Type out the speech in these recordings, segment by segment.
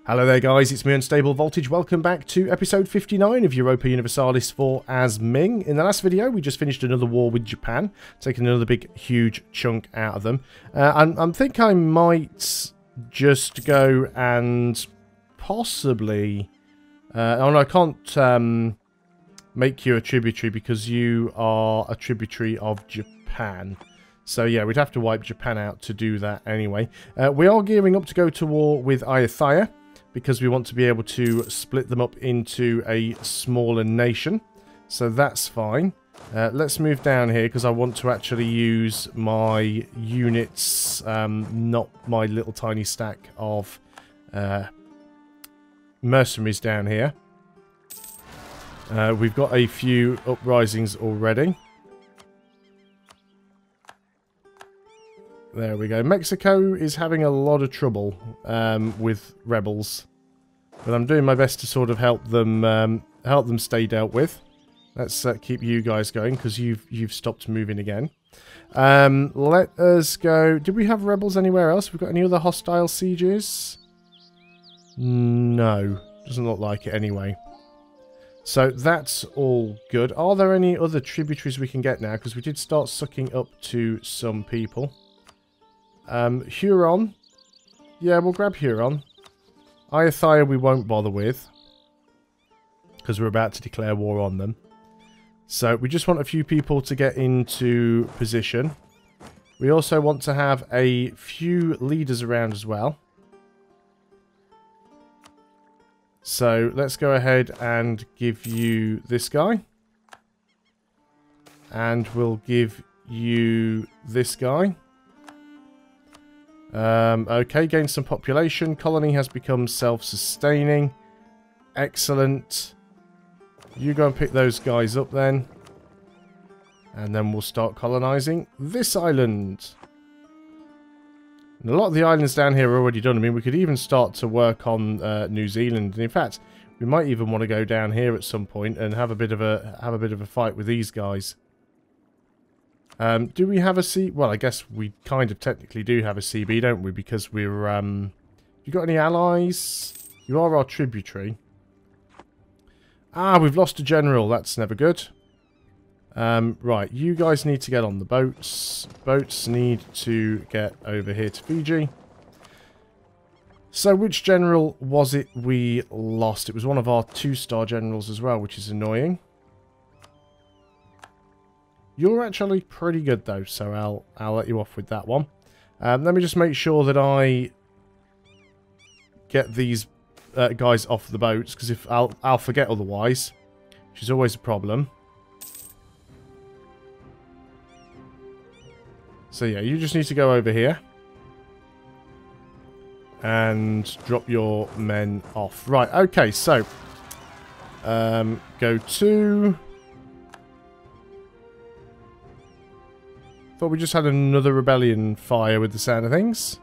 Hello there guys, it's me Unstable Voltage. Welcome back to episode 59 of Europa Universalis IV as Ming. In the last video we just finished another war with Japan, taking another big huge chunk out of them. I think I might just go and possibly... oh no, I can't make you a tributary because you are a tributary of Japan. So yeah, we'd have to wipe Japan out to do that anyway. We are gearing up to go to war with Ayutthaya, because we want to be able to split them up into a smaller nation. So that's fine. Let's move down here because I want to actually use my units, not my little tiny stack of mercenaries down here. We've got a few uprisings already. There we go. Mexico is having a lot of trouble with rebels, but I'm doing my best to sort of help them stay dealt with. Let's keep you guys going because you've stopped moving again. Let us go. Did we have rebels anywhere else? We've got any other hostile sieges? No, doesn't look like it anyway. So that's all good. Are there any other tributaries we can get now? Because we did start sucking up to some people. Huron. Yeah, we'll grab Huron. Ayutthaya we won't bother with, because we're about to declare war on them. So we just want a few people to get into position. We also want to have a few leaders around as well. So let's go ahead and give you this guy. And we'll give you this guy. Okay, gain some population. Colony has become self-sustaining. Excellent. You go and pick those guys up then. And then we'll start colonizing this island. And a lot of the islands down here are already done. I mean, we could even start to work on New Zealand. And in fact, we might even want to go down here at some point and have a bit of a fight with these guys. Do we have a C? Well, I guess we kind of technically do have a CB, don't we? Because we're, you got any allies? You are our tributary. Ah, we've lost a general. That's never good. Right, you guys need to get on the boats. Boats need to get over here to Fiji. So, which general was it we lost? It was one of our 2-star generals as well, which is annoying. You're actually pretty good though, so I'll let you off with that one. Let me just make sure that I get these guys off the boats, because if I'll forget otherwise, which is always a problem. So yeah, you just need to go over here and drop your men off. Right, okay, so go to... Thought we just had another rebellion fire with the sound of things.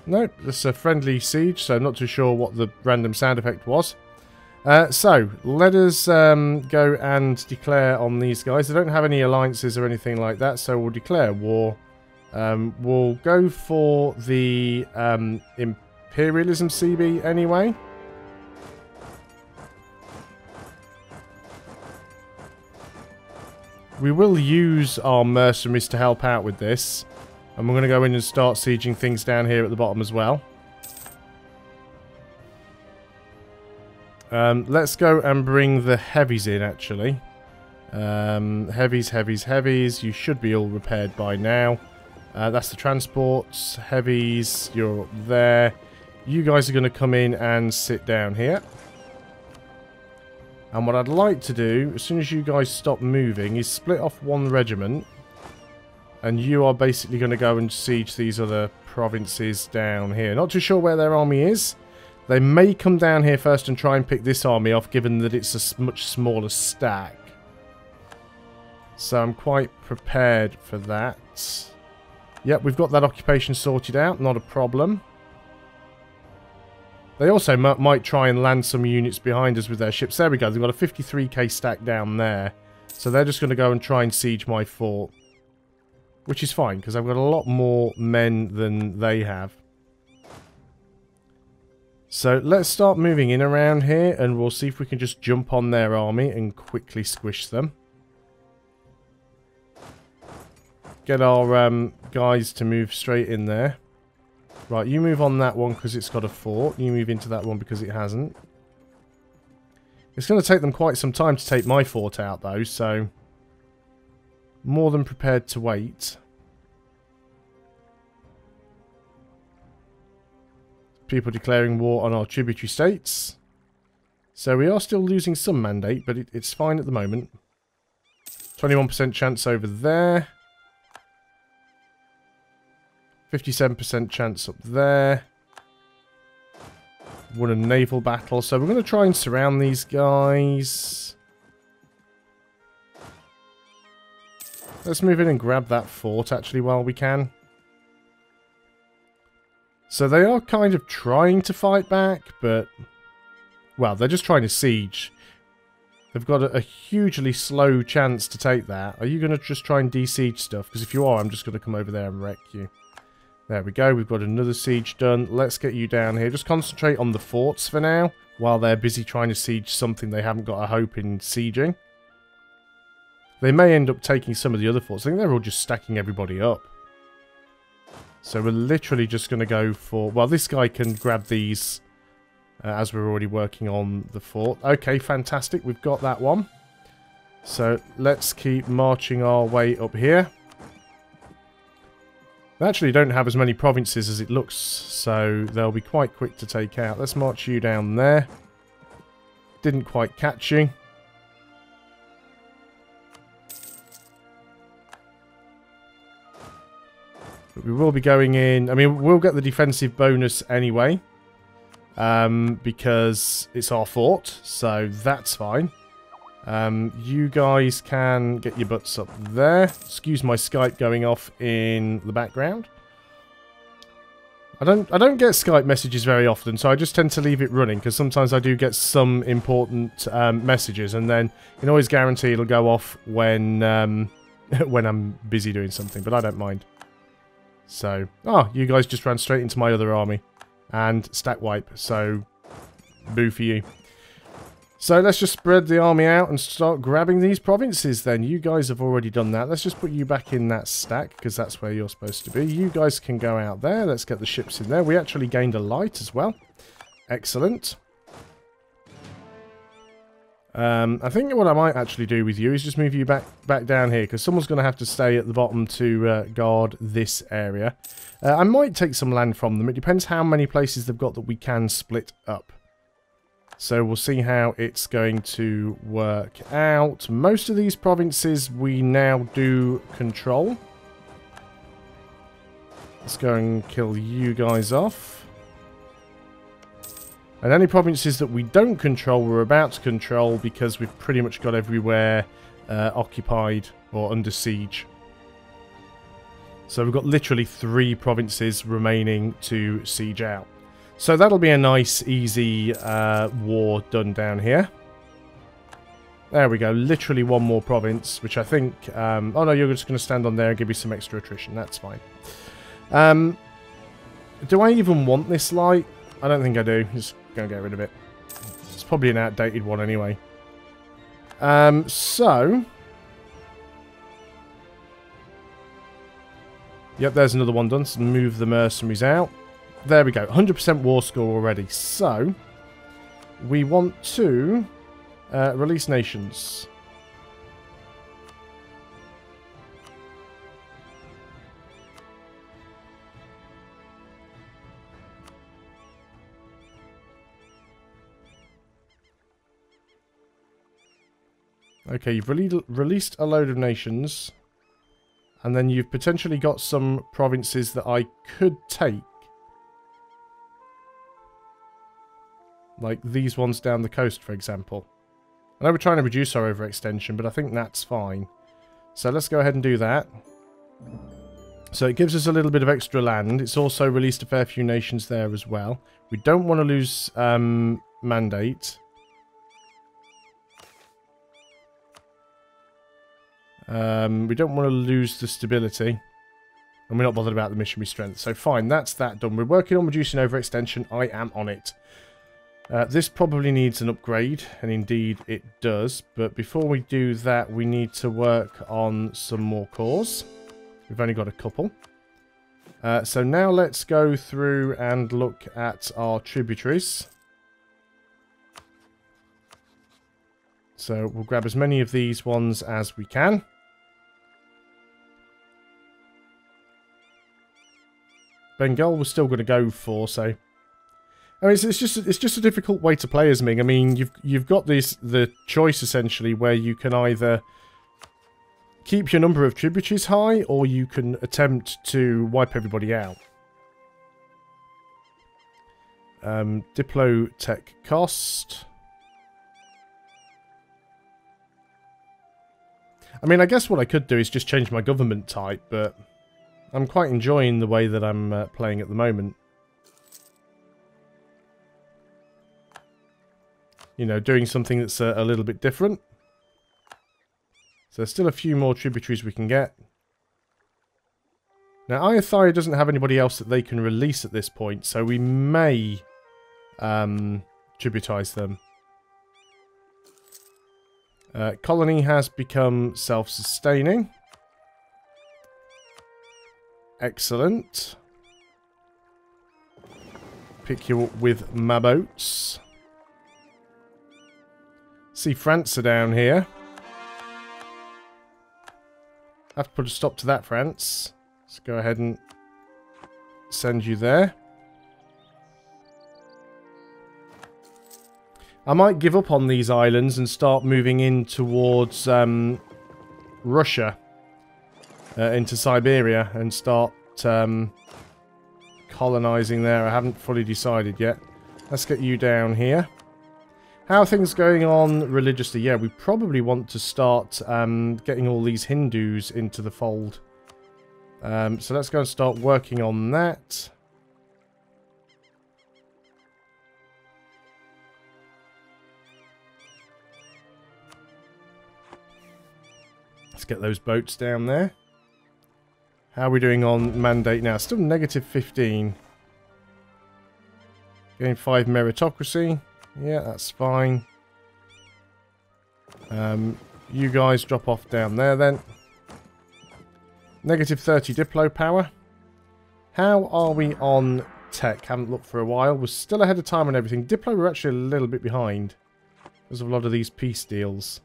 Nope, this is a friendly siege, so I'm not too sure what the random sound effect was. So, let us go and declare on these guys. They don't have any alliances or anything like that, so we'll declare war. We'll go for the Imperialism CB anyway. We will use our mercenaries to help out with this. And we're going to go in and start sieging things down here at the bottom as well. Let's go and bring the heavies in, actually. Heavies. You should be all repaired by now. That's the transports. Heavies, you're up there. You guys are going to come in and sit down here. And what I'd like to do, as soon as you guys stop moving, is split off one regiment. And you are basically going to go and siege these other provinces down here. Not too sure where their army is. They may come down here first and try and pick this army off, given that it's a much smaller stack. So I'm quite prepared for that. Yep, we've got that occupation sorted out. Not a problem. They also might try and land some units behind us with their ships. There we go. They've got a 53k stack down there. So they're just going to go and try and siege my fort. which is fine, because I've got a lot more men than they have. So let's start moving in around here, and we'll see if we can just jump on their army and quickly squish them. Get our guys to move straight in there. Right, you move on that one because it's got a fort. You move into that one because it hasn't. It's going to take them quite some time to take my fort out, though, so... more than prepared to wait. People declaring war on our tributary states. So we are still losing some mandate, but it's fine at the moment. 21% chance over there. 57% chance up there. Won a naval battle. So we're going to try and surround these guys. Let's move in and grab that fort, actually, while we can. So they are kind of trying to fight back, but... well, they're just trying to siege. They've got a hugely slow chance to take that. Are you going to just try and de-siege stuff? Because if you are, I'm just going to come over there and wreck you. There we go, we've got another siege done. Let's get you down here. Just concentrate on the forts for now, while they're busy trying to siege something they haven't got a hope in sieging. They may end up taking some of the other forts. I think they're all just stacking everybody up. So we're literally just going to go for... well, this guy can grab these as we're already working on the fort. Okay, fantastic. We've got that one. So let's keep marching our way up here. They actually don't have as many provinces as it looks, so they'll be quite quick to take out. Let's march you down there. Didn't quite catch you. But we will be going in... I mean, we'll get the defensive bonus anyway. Because it's our fort, so that's fine. You guys can get your butts up there. Excuse my Skype going off in the background. I don't get Skype messages very often, so I just tend to leave it running, because sometimes I do get some important messages, and then you can always guarantee it'll go off when when I'm busy doing something, but I don't mind. So, you guys just ran straight into my other army. And stack wipe, so boo for you. So let's just spread the army out and start grabbing these provinces then. You guys have already done that. Let's just put you back in that stack, because that's where you're supposed to be. You guys can go out there. Let's get the ships in there. We actually gained a light as well. Excellent. I think what I might actually do with you is just move you back down here, because someone's going to have to stay at the bottom to guard this area. I might take some land from them. It depends how many places they've got that we can split up. So we'll see how it's going to work out. Most of these provinces we now do control. Let's go and kill you guys off. And any provinces that we don't control, we're about to control, because we've pretty much got everywhere occupied or under siege. So we've got literally 3 provinces remaining to siege out. So that'll be a nice, easy war done down here. There we go. Literally one more province, which I think... oh no, you're just going to stand on there and give me some extra attrition. That's fine. Do I even want this light? I don't think I do. Just going to get rid of it. It's probably an outdated one anyway. So... yep, there's another one done. So move the mercenaries out. There we go. 100% war score already. So, we want to release nations. Okay, you've released a load of nations. And then you've potentially got some provinces that I could take. Like these ones down the coast, for example. I know we're trying to reduce our overextension, but I think that's fine. So let's go ahead and do that. So it gives us a little bit of extra land. It's also released a fair few nations there as well. We don't want to lose mandate. We don't want to lose the stability. And we're not bothered about the missionary strength. So fine, that's that done. We're working on reducing overextension. I am on it. This probably needs an upgrade, and indeed it does. But before we do that, we need to work on some more cores. We've only got a couple. So now let's go through and look at our tributaries. So we'll grab as many of these ones as we can. Bengal we're still going to go for, so I mean it's just a difficult way to play as Ming. I mean you've got the choice essentially where you can either keep your number of tributaries high or you can attempt to wipe everybody out. Diplotech cost. I mean I guess what I could do is just change my government type, but I'm quite enjoying the way that I'm playing at the moment. You know, doing something that's a little bit different. So there's still a few more tributaries we can get. Now, Ayathaya doesn't have anybody else that they can release at this point, so we may tributize them. Colony has become self-sustaining. Excellent. Pick you up with my boats. See, France are down here. Have to put a stop to that, France. Let's go ahead and send you there. I might give up on these islands and start moving in towards Russia. Into Siberia and start colonizing there. I haven't fully decided yet. Let's get you down here. How are things going on religiously? Yeah, we probably want to start getting all these Hindus into the fold. So let's go and start working on that. Let's get those boats down there. How are we doing on mandate now? Still negative 15. Gain 5 meritocracy. Yeah, that's fine. You guys drop off down there then. Negative 30 Diplo power. How are we on tech? Haven't looked for a while. We're still ahead of time on everything. Diplo, we're actually a little bit behind because of a lot of these peace deals.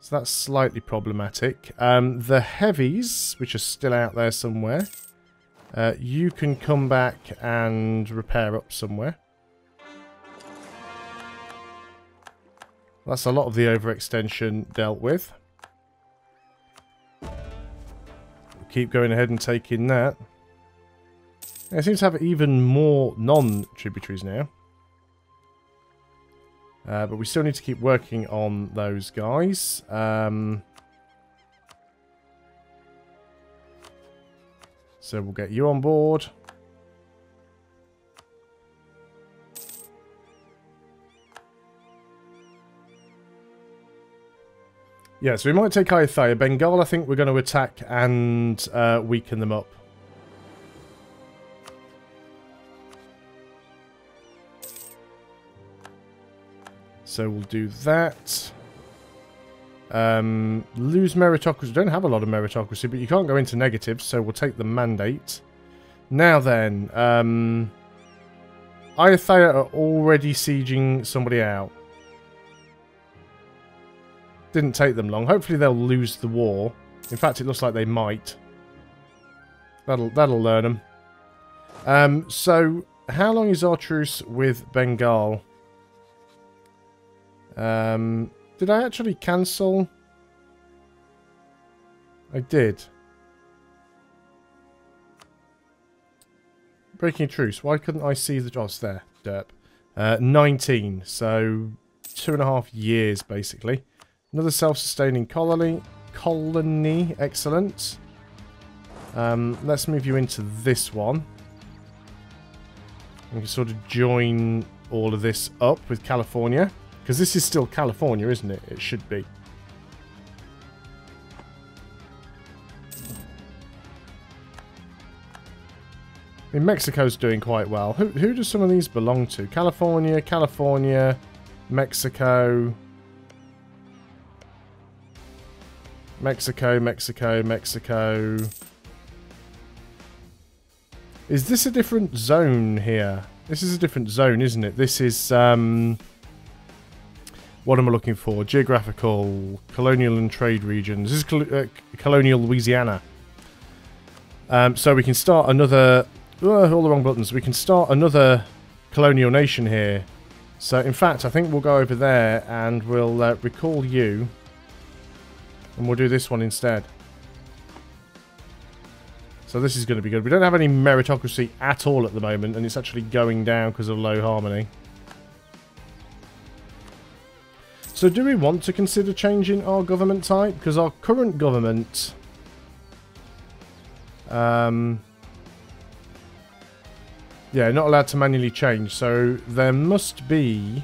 So that's slightly problematic. The heavies, which are still out there somewhere, you can come back and repair up somewhere. That's a lot of the overextension dealt with. We'll keep going ahead and taking that. It seems to have even more non-tributaries now. But we still need to keep working on those guys. So we'll get you on board. Yeah, so we might take Ayathaya. Bengal, I think we're going to attack and weaken them up. So we'll do that. Lose meritocracy. We don't have a lot of meritocracy, but you can't go into negatives, so we'll take the mandate. Now then, Ayathaya are already sieging somebody out. Didn't take them long. Hopefully they'll lose the war. In fact, it looks like they might. That'll learn them. So, how long is our truce with Bengal? Did I actually cancel? I did. Breaking truce. Why couldn't I see the... Oh, it's there. Derp. 19. So, 2.5 years, basically. Another self-sustaining colony. Excellent. Let's move you into this one. We can sort of join all of this up with California. Because this is still California, isn't it? It should be. I mean, Mexico's doing quite well. Who do some of these belong to? California, California, Mexico... Mexico, Mexico, Mexico. Is this a different zone here? This is a different zone, isn't it? This is, what am I looking for? Geographical, colonial and trade regions. This is colonial Louisiana. So we can start another... all the wrong buttons. We can start another colonial nation here. So, in fact, I think we'll go over there and we'll recall you. And we'll do this one instead. So this is going to be good. We don't have any meritocracy at all at the moment, and it's actually going down because of low harmony. So do we want to consider changing our government type? Because our current government... yeah, not allowed to manually change. So there must be...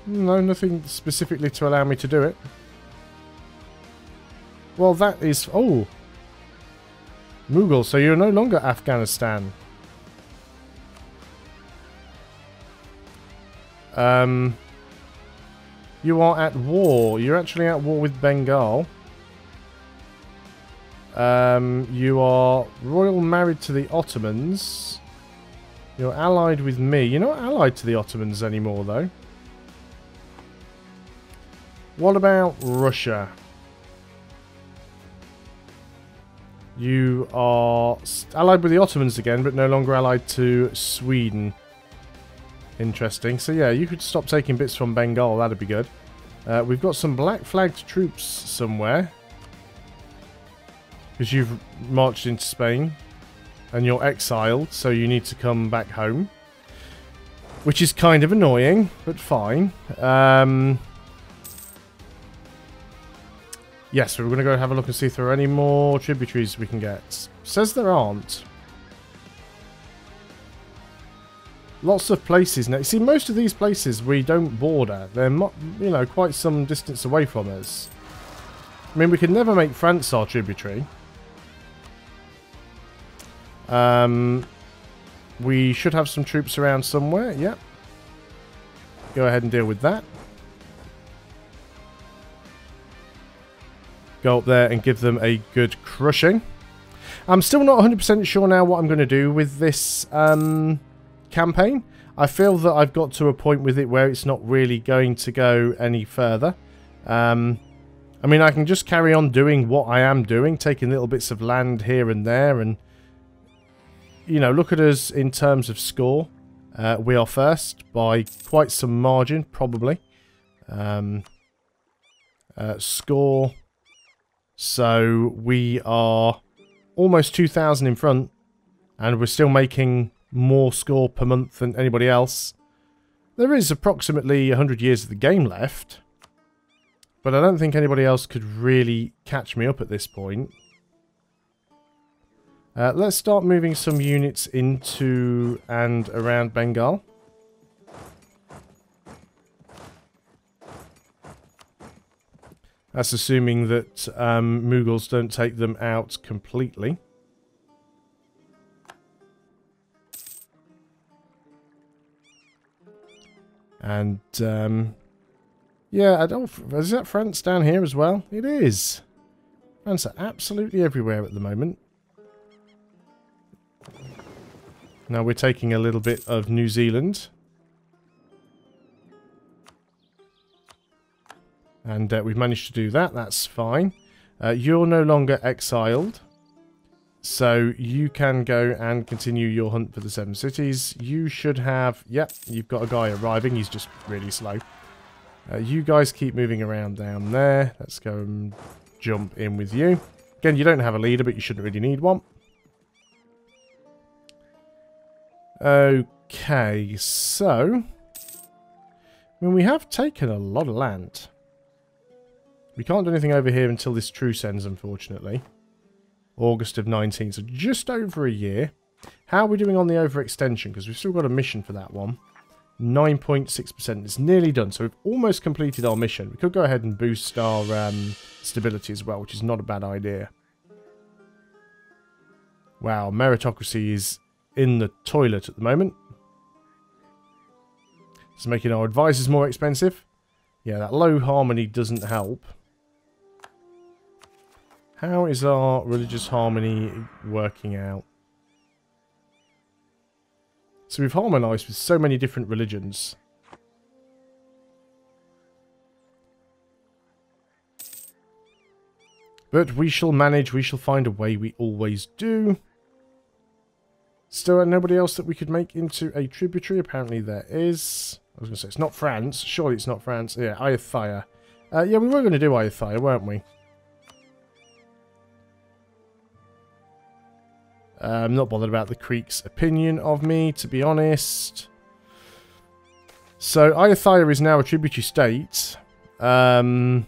No, nothing specifically to allow me to do it. Well, that is... Oh! Mughal, so you're no longer Afghanistan. You are at war. You're actually at war with Bengal. You are royal married to the Ottomans. You're allied with me. You're not allied to the Ottomans anymore, though. What about Russia? You are allied with the Ottomans again, but no longer allied to Sweden. Interesting. So yeah, you could stop taking bits from Bengal. That'd be good. We've got some black flagged troops somewhere. Because you've marched into Spain. And you're exiled, so you need to come back home. Which is kind of annoying, but fine. Yes, we're going to go have a look and see if there are any more tributaries we can get. Says there aren't. Lots of places now. See, most of these places we don't border. They're, you know, quite some distance away from us. I mean, we could never make France our tributary. We should have some troops around somewhere. Yep. Go ahead and deal with that. Go up there and give them a good crushing. I'm still not 100% sure now what I'm going to do with this campaign. I feel that I've got to a point with it where it's not really going to go any further. I mean, I can just carry on doing what I am doing, taking little bits of land here and there, and, you know, look at us in terms of score. We are first by quite some margin, probably. Score... So we are almost 2,000 in front, and we're still making more score per month than anybody else. There is approximately 100 years of the game left, but I don't think anybody else could really catch me up at this point. Let's start moving some units into and around Bengal. That's assuming that Mughals don't take them out completely. And, yeah, I don't... Is that France down here as well? It is. France are absolutely everywhere at the moment. Now we're taking a little bit of New Zealand. And we've managed to do that. That's fine. You're no longer exiled. So you can go and continue your hunt for the 7 cities. You should have... Yep, you've got a guy arriving. He's just really slow. You guys keep moving around down there. Let's go and jump in with you. Again, you don't have a leader, but you shouldn't really need one. Okay, so... I mean, we have taken a lot of land. We can't do anything over here until this truce ends, unfortunately. August of 19, so just over a year. How are we doing on the overextension? Because we've still got a mission for that one. 9.6%. It's nearly done, so we've almost completed our mission. We could go ahead and boost our stability as well, which is not a bad idea. Wow, meritocracy is in the toilet at the moment. It's making our advisors more expensive. Yeah, that low harmony doesn't help. How is our religious harmony working out? So we've harmonised with so many different religions. But we shall manage, we shall find a way, we always do. Still nobody else that we could make into a tributary? Apparently there is. I was going to say, it's not France. Surely it's not France. Yeah, Ayutthaya. Yeah, we were going to do Ayutthaya, weren't we? I'm not bothered about the Creek's opinion of me, to be honest. So, Ayutthaya is now a tributary state. And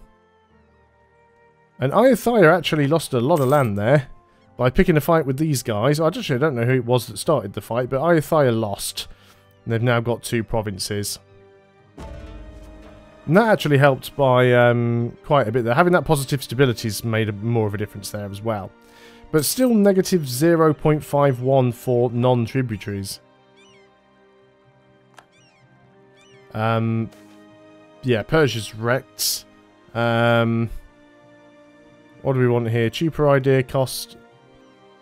Ayutthaya actually lost a lot of land there by picking a fight with these guys. I actually don't know who it was that started the fight, but Ayutthaya lost. And they've now got 2 provinces. And that actually helped by quite a bit there. Having that positive stability has made more of a difference there as well. But still negative 0.51 for non-tributaries. Yeah, Persia's wrecked. What do we want here? Cheaper idea, cost,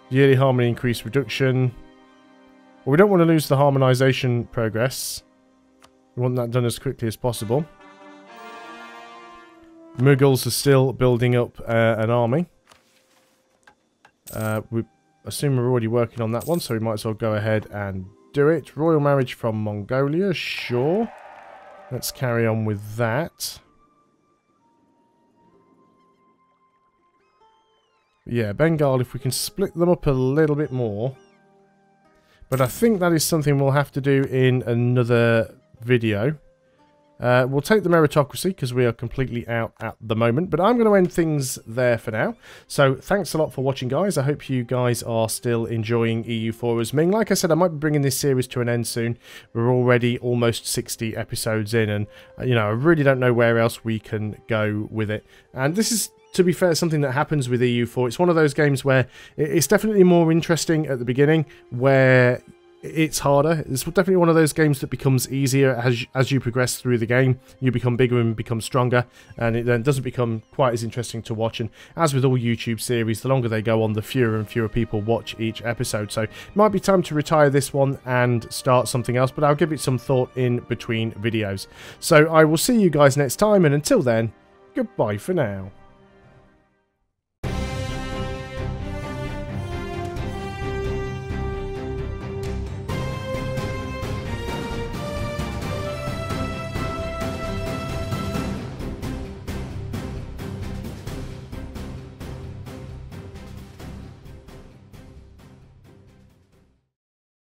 yearly harmony increase reduction. Well, we don't want to lose the harmonization progress. We want that done as quickly as possible. Mughals are still building up an army. We assume we're already working on that one, so we might as well go ahead and do it. Royal marriage from Mongolia, sure. Let's carry on with that. Yeah, Bengal, if we can split them up a little bit more. But I think that is something we'll have to do in another video. We'll take the meritocracy because we are completely out at the moment. But I'm going to end things there for now. So thanks a lot for watching, guys. I hope you guys are still enjoying EU4 as Ming. Like I said, I might be bringing this series to an end soon. We're already almost 60 episodes in. And, you know, I really don't know where else we can go with it. And this is, to be fair, something that happens with EU4. It's one of those games where it's definitely more interesting at the beginning, where it's harder. It's definitely one of those games that becomes easier as you progress through the game. You become bigger and become stronger, and it then doesn't become quite as interesting to watch. And as with all YouTube series, the longer they go on, the fewer and fewer people watch each episode. So it might be time to retire this one and start something else, but I'll give it some thought in between videos. So I will see you guys next time, and until then, goodbye for now.